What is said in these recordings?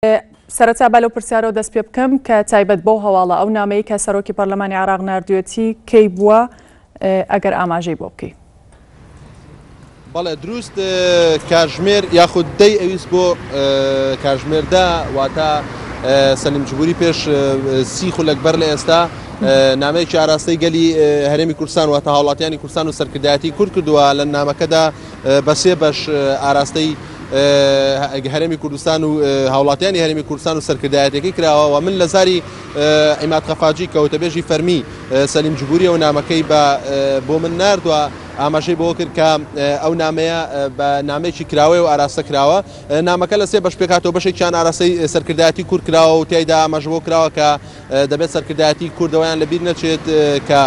سەرەتا با لەو پرسیارەوە دەست پێ بکەم کە تایبەت بۆ هەواڵە ئەو نامەیە کە سەرۆکی پەرلەمانی عێراق ناردوێتی کەی بووە ئەگەر ئاماژەی بۆ بکەی؟ بەڵێ دروست کاتژمێر یاخود دەی ئەویست بۆ کاتژمێردا واتە سەلیم جبوری پێش 30 خولەک بەر لە ئێستا نامەیەکی ئاراستەی گەلی هەرێمی کوردستان واتە هاوڵاتیانی کوردستان و سەرکردایەتی کورد کردووە لە نامەکەدا بە سێ بەش ئاراستەی هەرێمی کوردستان و هاوڵاتیانی هەرێمی کوردستان و سەرکردایەتەکەی کراوە و من لە زاری عیماد خەفاجی کەوتەبێژی فەرمی سەلیم جبوری و نامەکەی بۆ من ناردووە ئاماژەی بۆ کرد کە ئەو نامەیە بە نامەیەکی کراوەی و ئاراستە کراوە. نامەکە لە سێ بەش پێکاتەوە بەشێکیان ئاراستەی سەرکردایەتی کورد کراوە و تیایدا ئاماژە بۆ کراوە کە دەبێت سەرکردایەتی کوردەوەیان لەبیر نەچێت کە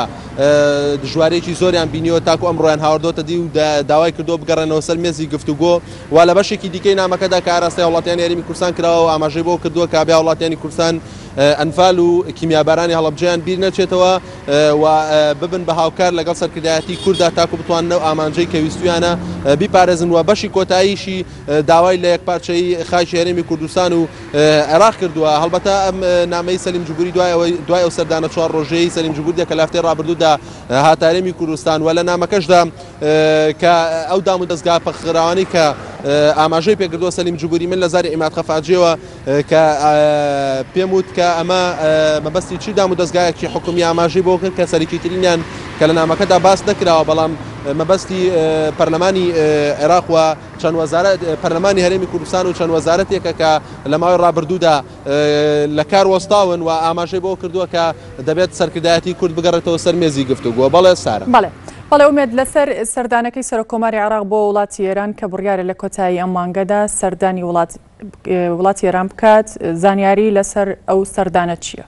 دژوارێکی زۆریان بینیەوە تاکو ئەمڕۆیان هاوردۆتە دی و داوای کردو بگەڕێنەوە سەر مێزی گفتوگۆ و لە بەشێکی دیکەی نامەکەدا کە ئاراستەی وڵاتیانی هەرێمی کوردستان کراوە و ئاماژەی بۆ کردووە کە بیا وڵاتیانی کوردستان ئەنفال و کیمیابارانی هەڵەبجەیان بیر نەچێتەوە و ببن بە هاوکار لەگەڵ سەرکردایەتی کووردا تاکو بتوانن ئەو ئامانجەی کە ویستویانە بیپارێزن و بەشی کۆتاییشی داوای لە یەکپارچەی خاچی هەرێمی کوردستان و عێراق کردووە. هەڵبەتە ئەم نامەی سەلیم جبوری دوای ئەو سەردانە 4 ڕۆژەیی سەلیم جبوری کە لە هەفتەی ڕابردوودا هاتە هەرێمی کوردستان و لە نامەکەشدا کە ئەو دام و دەستگا پەخراوانی کە ئاماژەی پێکردووە سەلیم جبوری من لە زاری عیماد خەفاجیەوە کە پێم وت کە ئەمە مەبەستی چی دام و دەستگایەکی حکومی ئاماژەی بۆ کرد کە سەرکیترینیان کە لە نامەکەدا باس نەکراوە بەڵام مەبەستی پەرلەمانی عێراق و چەند وەزارەت پەرلەمانی هەرێمی کوردستان و چەند وەزارەتێکە کە لە ماوەی ڕابردوودا لە کار وەستاون و ئاماژەی بۆ کردووە کە دەبێت سەرکردایەتی کورد بگەڕێتەوە سەر مێزی گفتوگۆ. بەڵێ سارە. بەڵێ ئومێد لەسەر سەردانەکەی سەرۆکۆماری عێراق بۆ وڵاتی ئێران کە بڕیارە لە کۆتایی ئەم مانگەدا سەردانی وڵاتی ئێران بکات زانیاری لەسەر ئەو سەردانە چییە؟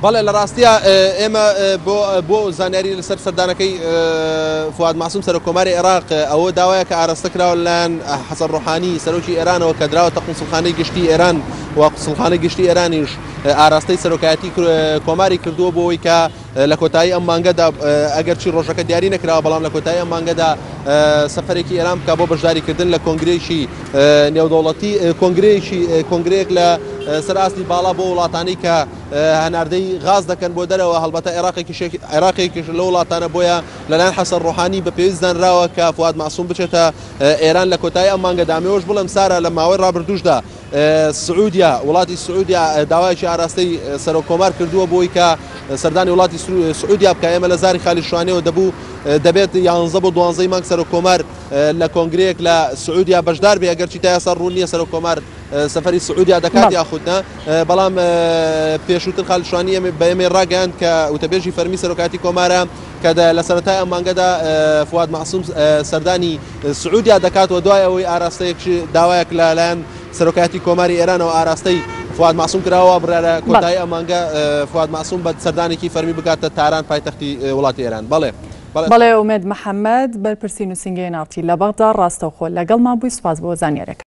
بەڵێ لە ڕاستیە ئێمە بۆ زانیاری لەسەر سەردانەکەی فواد معسووم سەرۆکۆماری عێراق ئەوە داوایە کە ئاراستە کراوە لەلایەن حەسەن ڕۆحانی سەرۆکی ئێرانەوە کە دراوەتە قونسڵخانەی گشتی ئێران و قونسڵخانەی گشتی ئێرانیش ئاراستەی سەرۆکایەتی کۆماری کردووە بۆ ئەوەی کە لە کۆتایی ئەم مانگەدا ئەگەر چی ڕۆژەکە دیاری نەکراوە بەڵام لە کۆتایی ئەم مانگەدا سەفەرێکی ئێران بکە بۆ بەشداریکردن لە کۆنگرێکی نێودەوڵەتی کۆنگرێک لە سەرئاستی باڵا بۆ وڵاتانی کە هەناردەی غاز دەکەن بۆ دەرەوە هەڵبەتە عێراقێکیش لە وڵاتانە بۆیە لەلایەن حەسەن ڕۆحانی بە پێویست دانراوە کە فواد معسووم بچێتە ئێران لە کۆتایی ئەم مانگەدا. ئەمێوەش بڵێم سارە لە ماوەی ڕابردووشدا سعودیا وڵاتی سعودیا داوایکی ئاراستەی سەرۆکۆمار کردووە بۆی کە سەردانی وڵاتی سعودیا بکە. ئێمە لە زاری خالی شوانەوە دەبێت 11 بۆ 12 مانگ سەرۆکۆمار لە کۆنگرەیەک لە سعودیا بەشدار بێ ئەگەرچی تا ئێستا ڕوون نییە سەرۆکۆمار سەفەری سعودیا دەکات یاخودنا بەڵام پێشووتر خالی شوانی بە ئێمە ڕاگەیاند کە وتەبێژی فەرمی سەرۆکاتی کۆمارە کە لە سەرەتای ئەم مانگەدا فواد معسووم سەردانی سعودیا دەکاتەوە دوای ئەوەی ئاراستەیەکی داوایەک لەلایەن سەرۆکاتی کۆماری ئێرانەوە ئاراستەی فواد معسووم کراوە بڕیارە کۆتایی ئەم مانگە فواد معسووم بە سەردانێکی فەرمی بکاتە تاران پایتەختی وڵاتی ئێران. بەڵێ ئومێد محەممەد بەرپرسی نووسنگی ناوتی لە بەغدا ڕاستەوخۆ لەگەڵمان بووی سوپاس بۆ زانیارەکە.